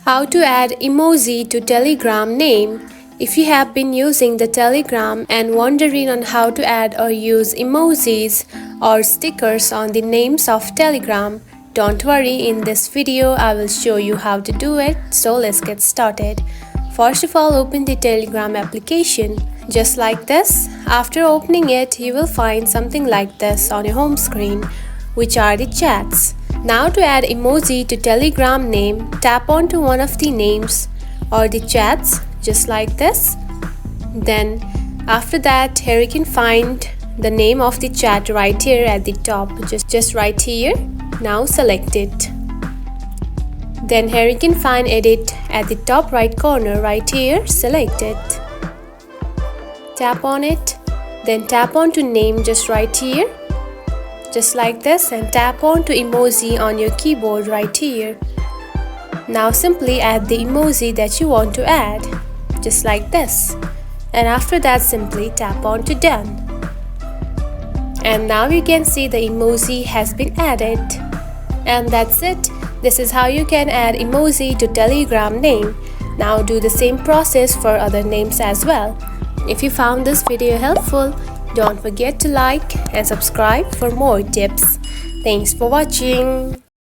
How to add emoji to Telegram name. If you have been using the Telegram and wondering on how to add or use emojis or stickers on the names of Telegram, don't worry, in this video I will show you how to do it. So let's get started. First of all, open the Telegram application. Just like this. After opening it, you will find something like this on your home screen, which are the chats. Now to add emoji to Telegram name, tap onto one of the names or the chats just like this. Then after that, here you can find the name of the chat right here at the top, just right here. Now select it. Then here you can find edit at the top right corner right here, select it. Tap on it, then tap on to name just right here. Just like this, and tap on to emoji on your keyboard right here. Now simply add the emoji that you want to add, just like this. And after that, simply tap on to done. And now you can see the emoji has been added. And that's it. This is how you can add emoji to Telegram name. Now do the same process for other names as well. If you found this video helpful, don't forget to like and subscribe for more tips. Thanks for watching.